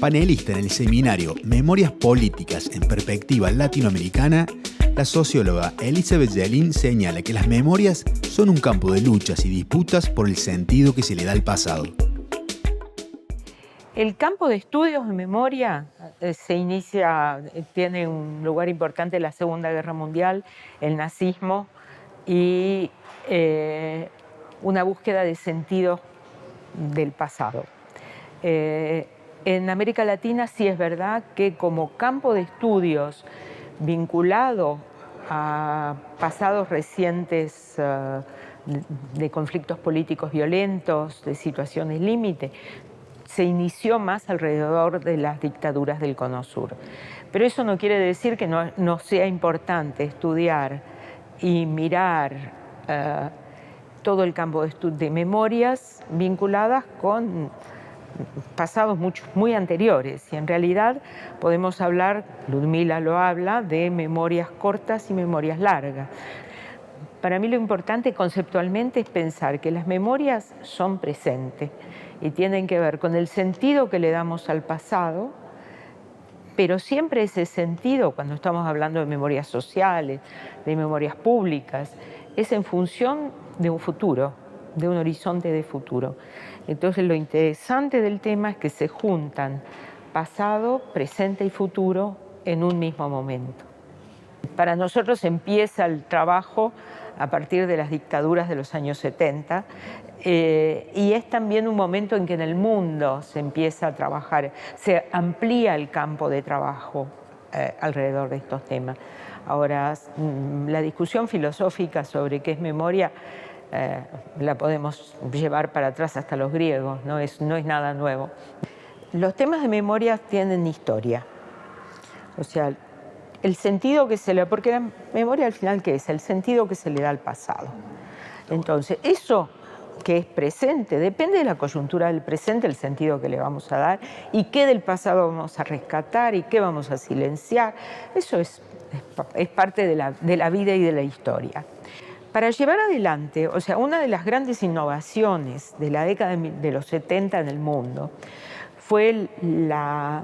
Panelista en el seminario Memorias Políticas en Perspectiva Latinoamericana, la socióloga Elizabeth Yelin señala que las memorias son un campo de luchas y disputas por el sentido que se le da al pasado. El campo de estudios de memoria tiene un lugar importante en la Segunda Guerra Mundial, el nazismo y una búsqueda de sentido del pasado. En América Latina sí es verdad que como campo de estudios vinculado a pasados recientes de conflictos políticos violentos, de situaciones límite, se inició más alrededor de las dictaduras del Cono Sur. Pero eso no quiere decir que no sea importante estudiar y mirar todo el campo de memorias vinculadas con pasados muy anteriores. Y en realidad podemos hablar, Ludmila lo habla, de memorias cortas y memorias largas. Para mí lo importante conceptualmente es pensar que las memorias son presentes y tienen que ver con el sentido que le damos al pasado, pero siempre ese sentido, cuando estamos hablando de memorias sociales, de memorias públicas, es en función de un futuro, de un horizonte de futuro. Entonces lo interesante del tema es que se juntan pasado, presente y futuro en un mismo momento. Para nosotros empieza el trabajo a partir de las dictaduras de los años 70 y es también un momento en que en el mundo se empieza a trabajar, se amplía el campo de trabajo alrededor de estos temas. Ahora, la discusión filosófica sobre qué es memoria la podemos llevar para atrás hasta los griegos, no es nada nuevo. Los temas de memoria tienen historia, o sea, el sentido que se le da, porque la memoria al final, ¿qué es? El sentido que se le da al pasado. Entonces, eso que es presente, depende de la coyuntura del presente, el sentido que le vamos a dar, y qué del pasado vamos a rescatar y qué vamos a silenciar. Eso es parte de la vida y de la historia. Para llevar adelante, o sea, una de las grandes innovaciones de la década de los 70 en el mundo fue la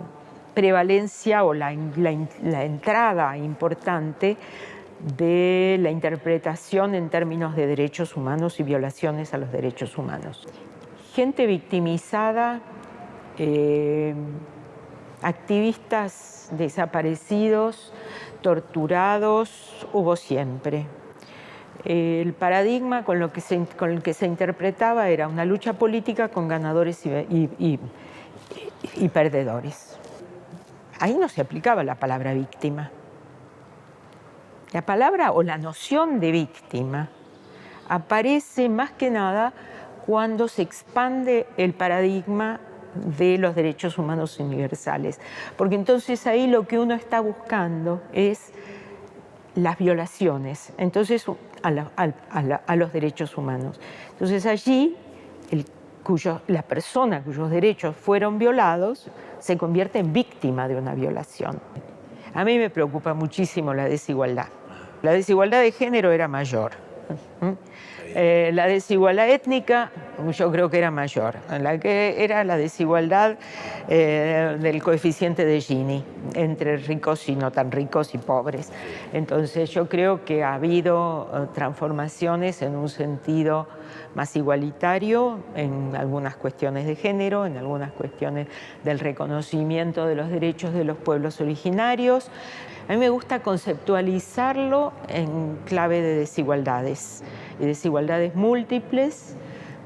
prevalencia o la entrada importante de la interpretación en términos de derechos humanos y violaciones a los derechos humanos. Gente victimizada, activistas desaparecidos, torturados, hubo siempre. El paradigma con el que se interpretaba era una lucha política con ganadores y perdedores. Ahí no se aplicaba la palabra víctima. La palabra o la noción de víctima aparece más que nada cuando se expande el paradigma de los derechos humanos universales, porque entonces ahí lo que uno está buscando es las violaciones, entonces a los derechos humanos. Entonces allí la persona cuyos derechos fueron violados se convierte en víctima de una violación. A mí me preocupa muchísimo la desigualdad. La desigualdad de género era mayor. La desigualdad étnica yo creo que era mayor, la que era la desigualdad del coeficiente de Gini entre ricos y no tan ricos y pobres. Entonces yo creo que ha habido transformaciones en un sentido más igualitario en algunas cuestiones de género, en algunas cuestiones del reconocimiento de los derechos de los pueblos originarios. A mí me gusta conceptualizarlo en clave de desigualdades, y desigualdades múltiples,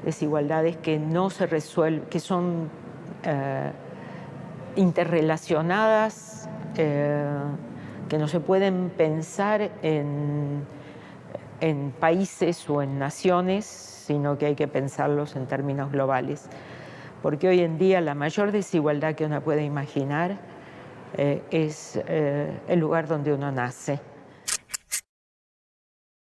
desigualdades que no se resuelven, que son interrelacionadas, que no se pueden pensar en países o en naciones, sino que hay que pensarlos en términos globales. Porque hoy en día la mayor desigualdad que uno puede imaginar es el lugar donde uno nace.